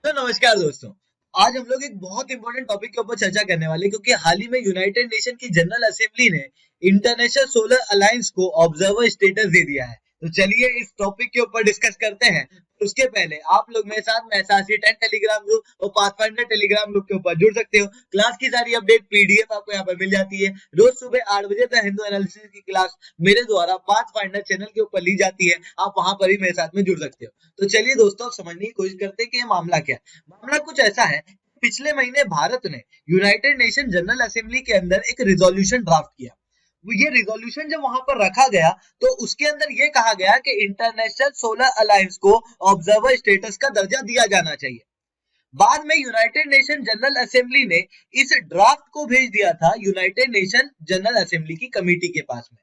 तो नमस्कार दोस्तों। आज हम लोग एक बहुत इंपॉर्टेंट टॉपिक के ऊपर चर्चा करने वाले हैं, क्योंकि हाल ही में यूनाइटेड नेशन की जनरल असेंबली ने इंटरनेशनल सोलर अलायंस को ऑब्जर्वर स्टेटस दे दिया है। तो चलिए इस टॉपिक के ऊपर डिस्कस करते हैं। उसके पहले आप लोग मेरे साथ मैसासी 10 टेलीग्राम ग्रुप और पाथफाइंडर टेलीग्राम ग्रुप के ऊपर जुड़ सकते हो। क्लास की सारी अपडेट पीडीएफ आपको यहाँ पर मिल जाती है। रोज सुबह 8 बजे तक हिंदू एनालिसिस की क्लास मेरे द्वारा पाथफाइंडर चैनल के ऊपर ली जाती है। आप वहां पर ही मेरे साथ में जुड़ सकते हो। तो चलिए दोस्तों, समझने की कोशिश करते हैं कि ये मामला क्या है। मामला कुछ ऐसा है, पिछले महीने भारत ने यूनाइटेड नेशन जनरल असेंबली के अंदर एक रिजोल्यूशन ड्राफ्ट किया। ये रिजोल्यूशन जब वहां पर रखा गया तो उसके अंदर ये कहा गया कि इंटरनेशनल सोलर अलायंस को ऑब्जर्वर स्टेटस का दर्जा दिया जाना चाहिए। बाद में यूनाइटेड नेशन जनरल असेंबली ने इस ड्राफ्ट को भेज दिया था यूनाइटेड नेशन जनरल असेंबली की कमेटी के पास में।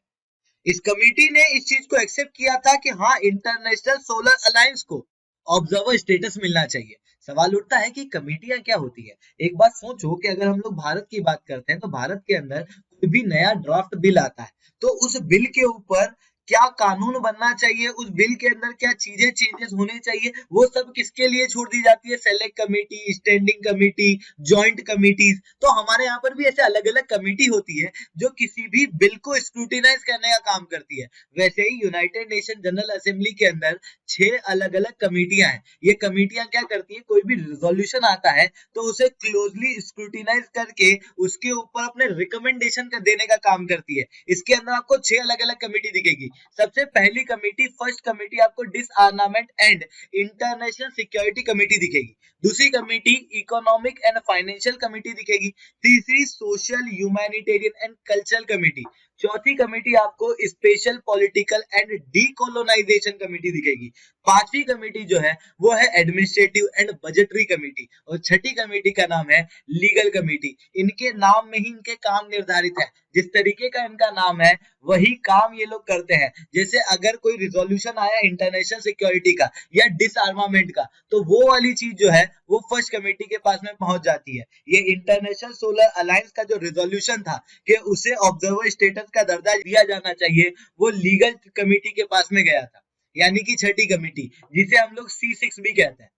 इस कमेटी ने इस चीज को एक्सेप्ट किया था कि हाँ, इंटरनेशनल सोलर अलायंस को ऑब्जर्वर स्टेटस मिलना चाहिए। सवाल उठता है कि कमेटियां क्या होती है। एक बात सोचो कि अगर हम लोग भारत की बात करते हैं तो भारत के अंदर कोई भी नया ड्राफ्ट बिल आता है तो उस बिल के ऊपर क्या कानून बनना चाहिए, उस बिल के अंदर क्या चीजें चेंजेस होने चाहिए, वो सब किसके लिए छोड़ दी जाती है? Select committee, standing committee, joint committees. तो हमारे यहाँ पर भी ऐसे अलग अलग कमेटी होती है जो किसी भी बिल को स्क्रूटिनाइज करने का काम करती है। वैसे ही यूनाइटेड नेशन जनरल असेंबली के अंदर 6 अलग अलग कमेटियां हैं। ये कमेटियां क्या करती है, कोई भी रिजोल्यूशन आता है तो उसे क्लोजली स्क्रूटिनाइज करके उसके ऊपर अपने रिकमेंडेशन का देने का काम करती है। इसके अंदर आपको 6 अलग अलग कमेटी दिखेगी। सबसे पहली कमेटी, फर्स्ट कमेटी आपको डिसआर्मामेंट एंड इंटरनेशनल सिक्योरिटी कमेटी दिखेगी। दूसरी committee economic and financial committee दिखेगी। तीसरी social, humanitarian and cultural committee. चौथी कमेटी आपको special political and decolonisation committee दिखेगी। पांचवी कमेटी जो है वो है एडमिनिस्ट्रेटिव एंड बजटरी कमेटी। और छठी कमेटी का नाम है लीगल कमेटी। इनके नाम में ही इनके काम निर्धारित है। जिस तरीके का इनका नाम है वही काम ये लोग करते हैं। जैसे अगर कोई रिजोल्यूशन आया इंटरनेशनल सिक्योरिटी का या डिसआर्मामेंट का, तो वो वाली चीज जो है वो फर्स्ट कमेटी के पास में पहुंच जाती है। ये इंटरनेशनल सोलर अलायंस का जो रिजोल्यूशन था कि उसे ऑब्जर्वर स्टेटस का दर्जा दिया जाना चाहिए, वो लीगल कमेटी के पास में गया था, यानी कि छठी कमेटी, जिसे हम लोग C6 भी कहते हैं।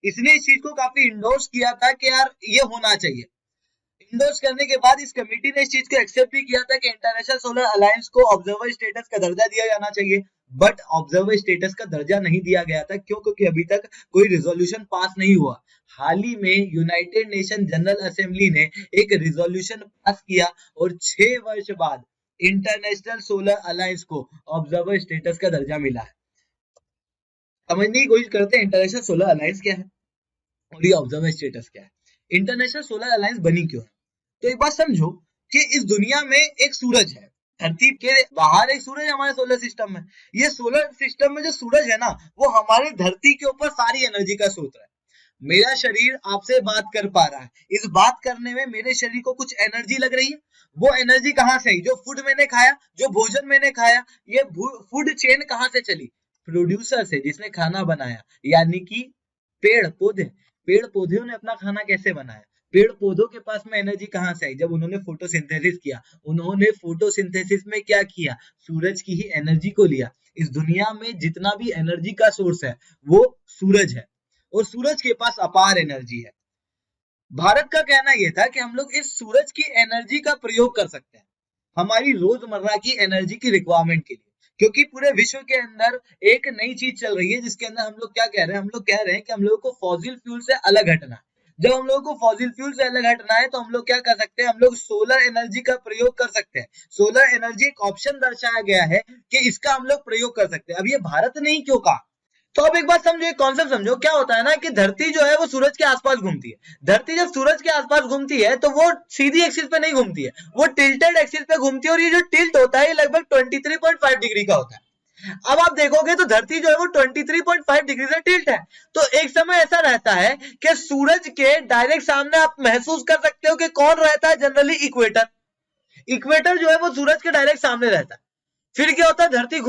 इसने इस चीज को काफी इंडोर्स किया था कि यार ये होना चाहिए। इंडोर्स करने के बाद इस कमेटी ने इस चीज को एक्सेप्ट भी किया था कि इंटरनेशनल सोलर अलायंस को ऑब्जर्वर स्टेटस का दर्जा दिया जाना चाहिए। बट ऑब्जर्वर स्टेटस का दर्जा नहीं दिया गया था। क्यों? क्योंकि अभी तक कोई रिजोल्यूशन पास नहीं हुआ। हाल ही में यूनाइटेड नेशन जनरल असेंबली ने एक रिजोल्यूशन पास किया और 6 वर्ष बाद इंटरनेशनल सोलर अलायंस को ऑब्जर्वर स्टेटस का दर्जा मिला है। समझने की कोशिश करते हैं इंटरनेशनल सोलर अलायंस क्या है और ये ऑब्जर्वर स्टेटस क्या है। इंटरनेशनल सोलर अलायंस बनी क्यों है? तो एक बात समझो कि इस दुनिया में एक सूरज है, धरती के बाहर एक सूरज है हमारे सोलर सिस्टम में। ये सोलर सिस्टम में जो सूरज है ना, वो हमारी धरती के ऊपर सारी एनर्जी का स्रोत है। मेरा शरीर आपसे बात कर पा रहा है, इस बात करने में मेरे शरीर को कुछ एनर्जी लग रही है। वो एनर्जी कहाँ से आई? जो फूड मैंने खाया, जो भोजन मैंने खाया। ये फूड चेन कहाँ से चली? प्रोड्यूसर से, जिसने खाना बनाया, यानी कि पेड़ पौधे। पेड़ पौधों ने अपना खाना कैसे बनाया? पेड़ पौधों के पास में एनर्जी कहाँ से आई? जब उन्होंने फोटोसिंथेसिस किया। उन्होंने फोटोसिंथेसिस में क्या किया? सूरज की ही एनर्जी को लिया। इस दुनिया में जितना भी एनर्जी का सोर्स है वो सूरज है, और सूरज के पास अपार एनर्जी है। भारत का कहना यह था कि हम लोग इस सूरज की एनर्जी का प्रयोग कर सकते हैं हमारी रोजमर्रा की एनर्जी की रिक्वायरमेंट के लिए। क्योंकि पूरे विश्व के अंदर एक नई चीज चल रही है जिसके अंदर हम लोग क्या कह रहे हैं? हम लोग कह रहे हैं कि हम लोगों को फॉसिल फ्यूल से अलग हटना है। जब हम लोगों को फॉसिल फ्यूल से अलग हटना है तो हम लोग क्या कर सकते हैं? हम लोग सोलर एनर्जी का प्रयोग कर सकते हैं। सोलर एनर्जी एक ऑप्शन दर्शाया गया है कि इसका हम लोग प्रयोग कर सकते हैं। अब ये भारत ने ही क्यों कहा? तो अब एक बात समझो, एक कॉन्सेप्ट समझो। क्या होता है ना कि धरती जो है वो सूरज के आसपास घूमती है। धरती जब सूरज के आसपास घूमती है तो वो सीधी एक्सिस पे नहीं घूमती है, वो टिल्टेड एक्सिस पे घूमती है। और ये जो टिल्ट होता है ये लगभग 23.5 डिग्री का होता है। अब आप देखोगे तो धरती जो है वो 23.5 डिग्री से टिल्ट है। तो एक समय ऐसा रहता है कि सूरज के डायरेक्ट सामने आप महसूस कर सकते हो कि कौन रहता है? Generally equator. इक्वेटर जो है वो सूरज के डायरेक्ट सामने रहता है। फिर क्या होता है? धरती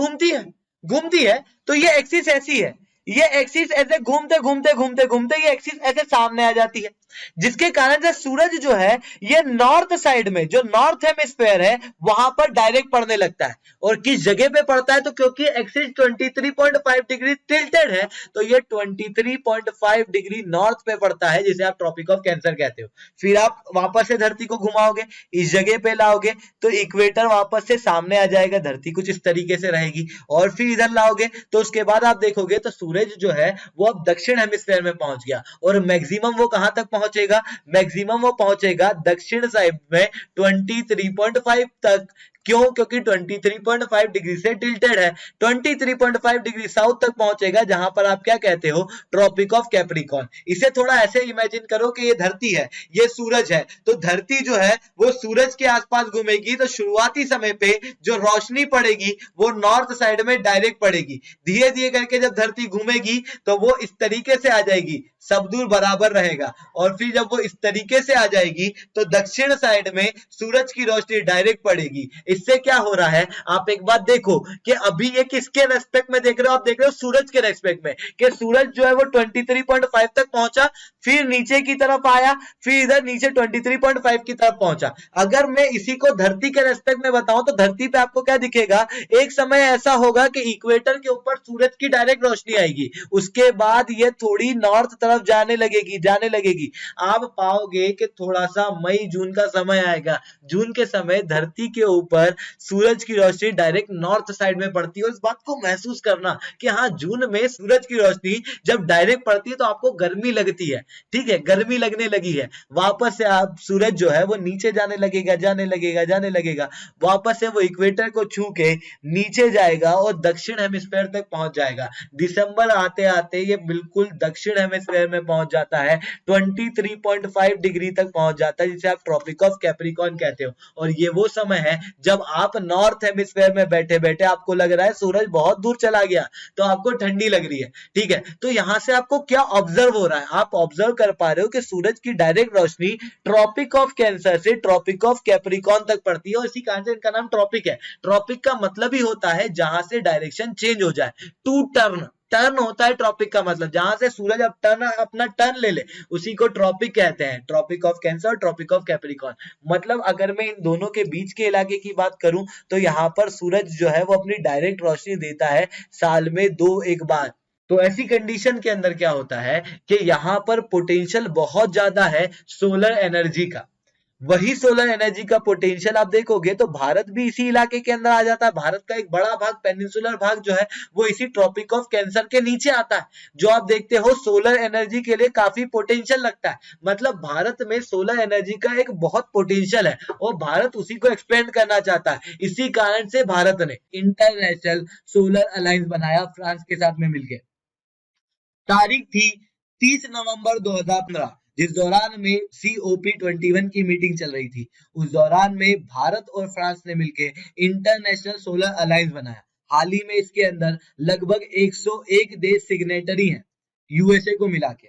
घूमती है तो ये एक्सिस ऐसी है, ये एक्सिस ऐसे घूमते घूमते घूमते घूमते ये एक्सिस ऐसे सामने आ जाती है, जिसके कारण से सूरज जो है ये नॉर्थ साइड में, जो नॉर्थ हेमिस्फेयर है वहां पर डायरेक्ट पड़ने लगता है। और किस जगह पे पड़ता है, तो क्योंकि एक्सिस 23.5 डिग्री टिल्टेड है, तो ये 23.5 डिग्री नॉर्थ पे पड़ता है, जिसे आप ट्रॉपिक ऑफ कैंसर कहते हो। फिर आप वापस से धरती को घुमाओगे, इस जगह पे लाओगे, तो इक्वेटर वापस से सामने आ जाएगा, धरती कुछ इस तरीके से रहेगी। और फिर इधर लाओगे तो उसके बाद आप देखोगे तो सूरज जो है वो अब दक्षिण हेमिस्फेयर में पहुंच गया, और मैक्सिमम वो कहां तक पहुंचेगा, मैक्सिमम वो पहुंचेगा दक्षिण साइड में 23.5 तक। क्यों, क्योंकि 23.5 डिग्री से टिल्टेड है, 23.5 डिग्री साउथ तक पहुंचेगा, जहां पर आप क्या कहते हो, ट्रॉपिक ऑफ कैप्रिकॉर्न। इसे थोड़ा ऐसे इमेजिन करो कि ये धरती है, ये सूरज है, तो धरती जो है वो सूरज के आसपास घूमेगी, तो शुरुआती समय पे जो रोशनी पड़ेगी वो नॉर्थ साइड में डायरेक्ट पड़ेगी। धीरे धीरे करके जब धरती घूमेगी तो वो इस तरीके से आ जाएगी, सब दूर बराबर रहेगा, और फिर जब वो इस तरीके से आ जाएगी तो दक्षिण साइड में सूरज की रोशनी डायरेक्ट पड़ेगी। इससे क्या हो रहा है, आप एक बात देखो कि अभी ये किसके रेस्पेक्ट में देख रहे हो, आप देख रहे हो सूरज के रेस्पेक्ट में, कि सूरज जो है वो 23.5 तक पहुंचा, फिर नीचे की तरफ आया, फिर इधर नीचे 23.5 की तरफ पहुंचा। अगर मैं इसी को धरती के रेस्पेक्ट में बताऊं तो धरती पे आपको क्या दिखेगा, एक समय ऐसा होगा कि इक्वेटर के ऊपर सूरज की डायरेक्ट रोशनी आएगी, उसके बाद ये थोड़ी नॉर्थ तरफ जाने लगेगी। आप पाओगे कि थोड़ा सा मई जून का समय आएगा, जून के समय धरती के ऊपर सूरज की रोशनी डायरेक्ट नॉर्थ साइड में पड़ती है। और इस बात को महसूस करना कि हाँ, जून में सूरज की रोशनी जब डायरेक्ट पड़ती है तो आपको गर्मी लगती है, ठीक है, गर्मी लगने लगी है, वापस से आप सूरज जो है वो नीचे जाने लगेगा, वापस से वो इक्वेटर को छू के नीचे जाएगा और दक्षिण हेमिस्फेयर तक पहुंच जाएगा। दिसंबर आते आते ये बिल्कुल दक्षिण हेमिस्फेयर में पहुंच जाता है, 23.5 डिग्री तक पहुंच जाता है, जिसे आप ट्रॉपिक ऑफ कैप्रिकॉर्न कहते हो। और ये वो समय है जब आप नॉर्थ हेमिस्फेयर में बैठे बैठे आपको लग रहा है सूरज बहुत दूर चला गया, तो आपको ठंडी लग रही है, ठीक है। तो यहां से आपको क्या ऑब्जर्व हो रहा है, आप ऑब्जर्व कर पा रहे हो कि सूरज की डायरेक्ट रोशनी ट्रॉपिक ऑफ कैंसर से ट्रॉपिक ऑफ कैप्रिकॉर्न तक पड़ती है, और इसी कारण से इनका नाम ट्रॉपिक है। ट्रॉपिक का मतलब ही होता है जहां से डायरेक्शन चेंज हो जाए, टू टर्न, टर्न होता है ट्रॉपिक का मतलब, जहां से सूरज अपना टर्न ले ले, उसी को ट्रॉपिक कहते हैं, ट्रॉपिक ऑफ कैंसर और ट्रॉपिक ऑफ कैप्रिकॉर्न। मतलब अगर मैं इन दोनों के बीच के इलाके की बात करूं तो यहाँ पर सूरज जो है वो अपनी डायरेक्ट रोशनी देता है साल में 1 बार। तो ऐसी कंडीशन के अंदर क्या होता है कि यहाँ पर पोटेंशियल बहुत ज्यादा है सोलर एनर्जी का। वही सोलर एनर्जी का पोटेंशियल आप देखोगे तो भारत भी इसी इलाके के अंदर आ जाता है। भारत का एक बड़ा भाग, पेनिनसुलर भाग जो है वो इसी ट्रॉपिक ऑफ कैंसर के नीचे आता है, जो आप देखते हो सोलर एनर्जी के लिए काफी पोटेंशियल लगता है। मतलब भारत में सोलर एनर्जी का एक बहुत पोटेंशियल है और भारत उसी को एक्सपेंड करना चाहता है। इसी कारण से भारत ने इंटरनेशनल सोलर अलायंस बनाया फ्रांस के साथ में मिलकर। तारीख थी 30 नवंबर 2015, जिस दौरान में COP21 की मीटिंग चल रही थी। उस दौरान में भारत और फ्रांस ने मिलकर इंटरनेशनल सोलर अलायंस बनाया। हाल ही में इसके अंदर लगभग 101 देश सिग्नेटरी हैं यूएसए को मिला के,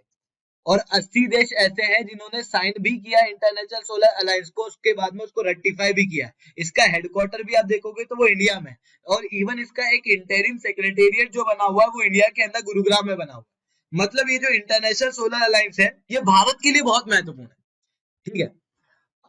और 80 देश ऐसे हैं जिन्होंने साइन भी किया इंटरनेशनल सोलर अलायंस को, उसके बाद में उसको रेक्टिफाई भी किया। इसका हेडक्वार्टर भी आप देखोगे तो वो इंडिया में, और इवन इसका एक इंटरिम सेक्रेटेरिएट जो बना हुआ है वो इंडिया के अंदर गुरुग्राम में बना हुआ है। मतलब ये जो इंटरनेशनल सोलर अलायंस है ये भारत के लिए बहुत महत्वपूर्ण है, ठीक है।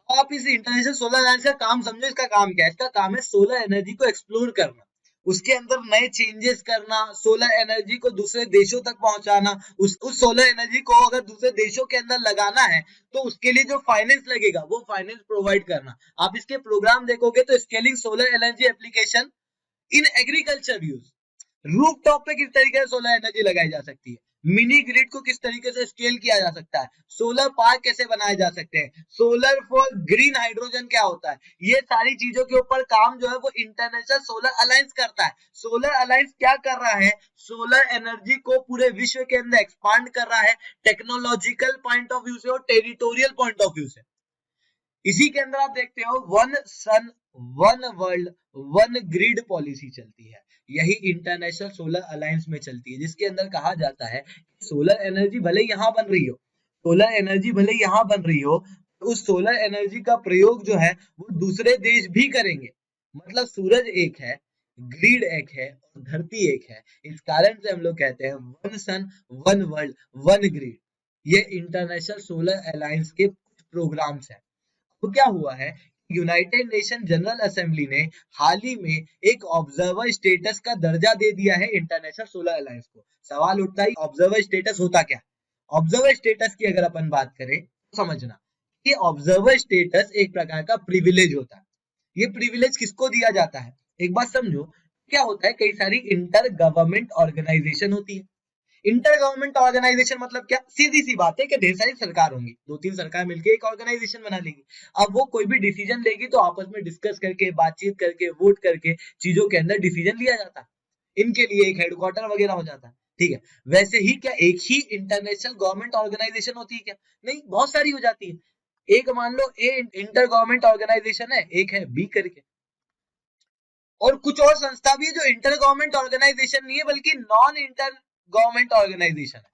आप इस इंटरनेशनल सोलर अलायंस का काम समझो, इसका काम क्या है, इसका काम है सोलर एनर्जी को एक्सप्लोर करना, उसके अंदर नए चेंजेस करना, सोलर एनर्जी को दूसरे देशों तक पहुंचाना, उस सोलर एनर्जी को अगर दूसरे देशों के अंदर लगाना है तो उसके लिए जो फाइनेंस लगेगा वो फाइनेंस प्रोवाइड करना। आप इसके प्रोग्राम देखोगे तो scaling solar energy application in agriculture use, rooftop पे किस तरीके से सोलर एनर्जी लगाई जा सकती है, मिनी ग्रिड को किस तरीके से स्केल किया जा सकता है, सोलर पार्क कैसे बनाए जा सकते हैं, सोलर फॉर ग्रीन हाइड्रोजन क्या होता है, ये सारी चीजों के ऊपर काम जो है वो इंटरनेशनल सोलर अलायंस करता है। सोलर अलायंस क्या कर रहा है, सोलर एनर्जी को पूरे विश्व के अंदर एक्सपांड कर रहा है, टेक्नोलॉजिकल पॉइंट ऑफ व्यू से और टेरिटोरियल पॉइंट ऑफ व्यू से। इसी के अंदर आप देखते हो one sun one world one grid policy चलती है, यही इंटरनेशनल सोलर अलायंस में चलती है, जिसके अंदर कहा जाता है सोलर एनर्जी भले यहाँ बन रही हो, सोलर एनर्जी भले यहाँ बन रही हो, उस सोलर एनर्जी का प्रयोग जो है वो दूसरे देश भी करेंगे। मतलब सूरज एक है, ग्रीड एक है और धरती एक है। इस कारण से हम लोग कहते हैं one sun, one world, one grid. ये इंटरनेशनल सोलर अलायंस के कुछ प्रोग्राम्स हैं। तो क्या हुआ है, यूनाइटेड नेशन जनरल असेंबली ने हाल ही में एक ऑब्जर्वर स्टेटस का दर्जा दे दिया है इंटरनेशनल सोलर अलायंस को। सवाल उठता है ऑब्जर्वर स्टेटस होता क्या? ऑब्जर्वर स्टेटस की अगर अपन बात करें तो समझना कि ऑब्जर्वर स्टेटस एक प्रकार का प्रिविलेज होता है। ये प्रिविलेज किसको दिया जाता है, एक बात समझो। क्या होता है, कई सारी इंटर गवर्नमेंट ऑर्गेनाइजेशन होती है। इंटर गवर्नमेंट ऑर्गेनाइजेशन मतलब क्या, सीधी सी बात है कि ढेर सारी सरकार होंगी, दो तीन सरकार मिलकर एक ऑर्गेनाइजेशन बना लेगी। अब वो कोई भी डिसीजन लेगी तो आपस में डिस्कस करके, बातचीत करके, वोट करके चीजों के अंदर डिसीजन लिया जाता है। इनके लिए एक हेडक्वार्टर वगैरह हो जाता है, ठीक है। वैसे ही क्या एक ही इंटरनेशनल गवर्नमेंट ऑर्गेनाइजेशन होती है क्या? नहीं, बहुत सारी हो जाती है। एक मान लो ए इंटर गवर्नमेंट ऑर्गेनाइजेशन है, एक है बी करके, और कुछ और संस्था भी है जो इंटर गवर्नमेंट ऑर्गेनाइजेशन नहीं है बल्कि नॉन इंटर गवर्नमेंट ऑर्गेनाइजेशन है।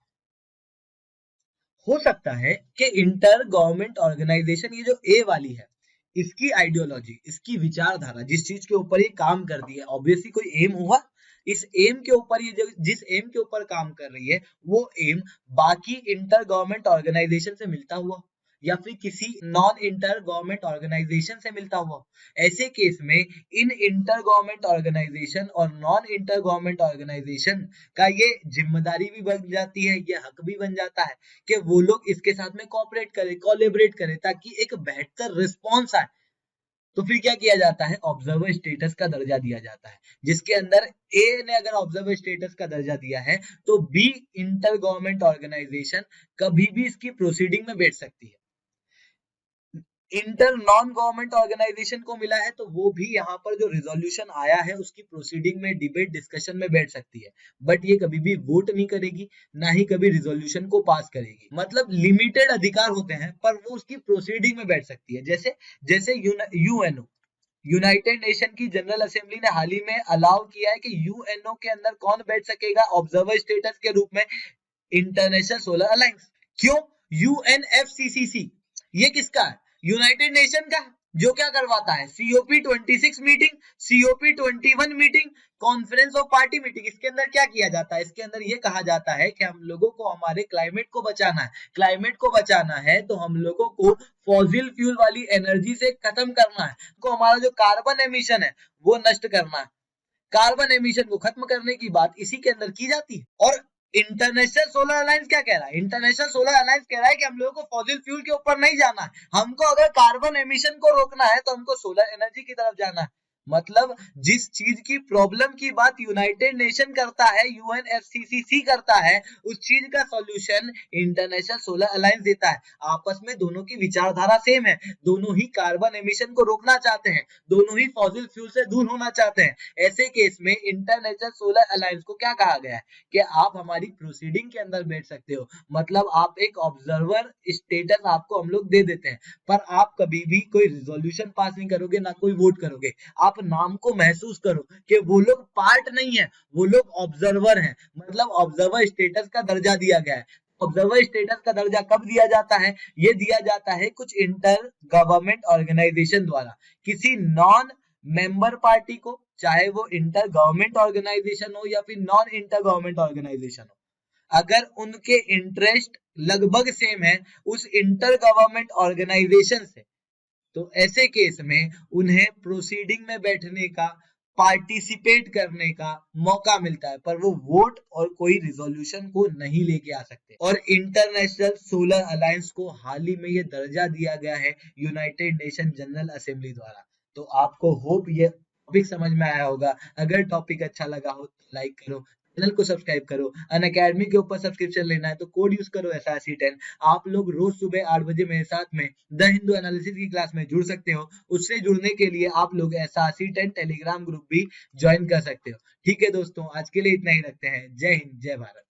हो सकता है कि इंटर गवर्नमेंट ऑर्गेनाइजेशन ये जो ए वाली है, इसकी आइडियोलॉजी, इसकी विचारधारा, जिस चीज के ऊपर ये काम कर रही है, ऑब्वियसली कोई एम हुआ। इस एम के ऊपर ये जिस एम के ऊपर काम कर रही है वो एम बाकी इंटर गवर्नमेंट ऑर्गेनाइजेशन से मिलता हुआ या फिर किसी नॉन इंटर गवर्नमेंट ऑर्गेनाइजेशन से मिलता हुआ। ऐसे केस में इन इंटर गवर्नमेंट ऑर्गेनाइजेशन और नॉन इंटर गवर्नमेंट ऑर्गेनाइजेशन का ये जिम्मेदारी भी बन जाती है, ये हक भी बन जाता है कि वो लोग इसके साथ में कोऑपरेट करें, कोलैबोरेट करें, ताकि एक बेहतर रिस्पॉन्स आए। तो फिर क्या किया जाता है, ऑब्जर्वर स्टेटस का दर्जा दिया जाता है, जिसके अंदर ए ने अगर ऑब्जर्वर स्टेटस का दर्जा दिया है तो बी इंटर गवर्नमेंट ऑर्गेनाइजेशन कभी भी इसकी प्रोसीडिंग में बैठ सकती है। इंटर नॉन गवर्नमेंट ऑर्गेनाइजेशन को मिला है तो वो भी यहाँ पर जो रिजोल्यूशन आया है उसकी प्रोसीडिंग में, डिबेट, डिस्कशन में बैठ सकती है, बट ये कभी भी वोट नहीं करेगी, ना ही कभी रिजोल्यूशन को पास करेगी। मतलब लिमिटेड अधिकार होते हैं पर वो उसकी प्रोसीडिंग में बैठ सकती है। जैसे जैसे यूएनओ, यूनाइटेड नेशन की जनरल असेंबली ने हाल ही में अलाउ किया है कि यूएनओ के अंदर कौन बैठ सकेगा ऑब्जर्वर स्टेटस के रूप में, इंटरनेशनल सोलर अलायंस। क्यों? यूएनएफसीसीसी ये किसका है? यूनाइटेड नेशन का, जो क्या करवाता है, COP26 meeting, COP21 meeting, conference of party meeting. इसके अंदर क्या किया जाता है, इसके अंदर ये कहा जाता है कि हम लोगों को हमारे क्लाइमेट को बचाना है। क्लाइमेट को बचाना है तो हम लोगों को फॉसिल फ्यूल वाली एनर्जी से खत्म करना है, को हमारा जो कार्बन एमिशन है वो नष्ट करना है। कार्बन एमिशन को खत्म करने की बात इसी के अंदर की जाती है। और इंटरनेशनल सोलर अलायंस क्या कह रहा है, इंटरनेशनल सोलर अलायंस कह रहा है कि हम लोगों को फॉसिल फ्यूल के ऊपर नहीं जाना है, हमको अगर कार्बन एमिशन को रोकना है तो हमको सोलर एनर्जी की तरफ जाना है। मतलब जिस चीज की प्रॉब्लम की बात यूनाइटेड नेशन करता है, यूएनएफसीसीसी करता है, उस चीज का सॉल्यूशन इंटरनेशनल सोलर अलायंस देता है। आपस में दोनों की विचारधारा सेम है, दोनों ही कार्बन एमिशन को रोकना चाहते हैं, दोनों ही फॉसिल फ्यूल से दूर होना चाहते हैं। ऐसे केस में इंटरनेशनल सोलर अलायंस को क्या कहा गया है कि आप हमारी प्रोसीडिंग के अंदर बैठ सकते हो। मतलब आप एक ऑब्जर्वर स्टेटस आपको हम लोग दे देते हैं, पर आप कभी भी कोई रिजोल्यूशन पास नहीं करोगे, ना कोई वोट करोगे। आप नाम को महसूस करो कि वो लोग पार्ट नहीं है, वो लोग ऑब्जर्वर हैं। मतलब ऑब्जर्वर स्टेटस का दर्जा दिया गया है। ऑब्जर्वर स्टेटस का दर्जा कब दिया जाता है, ये दिया जाता है कुछ इंटर गवर्नमेंट ऑर्गेनाइजेशन द्वारा किसी नॉन मेंबर पार्टी को, चाहे वो इंटर गवर्नमेंट ऑर्गेनाइजेशन हो या फिर नॉन इंटर गवर्नमेंट ऑर्गेनाइजेशन हो। अगर उनके इंटरेस्ट लगभग सेम है उस इंटर गवर्नमेंट ऑर्गेनाइजेशन से, तो ऐसे केस में उन्हें प्रोसीडिंग में बैठने का, पार्टिसिपेट करने का मौका मिलता है, पर वो वोट और कोई रिजोल्यूशन को नहीं लेके आ सकते। और इंटरनेशनल सोलर अलायंस को हाल ही में ये दर्जा दिया गया है यूनाइटेड नेशन जनरल असेंबली द्वारा। तो आपको होप ये टॉपिक समझ में आया होगा। अगर टॉपिक अच्छा लगा हो तो लाइक करो, चैनल को सब्सक्राइब करो। अनअकैडमी के ऊपर सब्सक्रिप्शन लेना है तो कोड यूज करो SRC10। आप लोग रोज सुबह 8 बजे मेरे साथ में द हिंदू एनालिसिस की क्लास में जुड़ सकते हो। उससे जुड़ने के लिए आप लोग SRC10 टेलीग्राम ग्रुप भी ज्वाइन कर सकते हो। ठीक है दोस्तों, आज के लिए इतना ही रखते हैं। जय हिंद, जय भारत।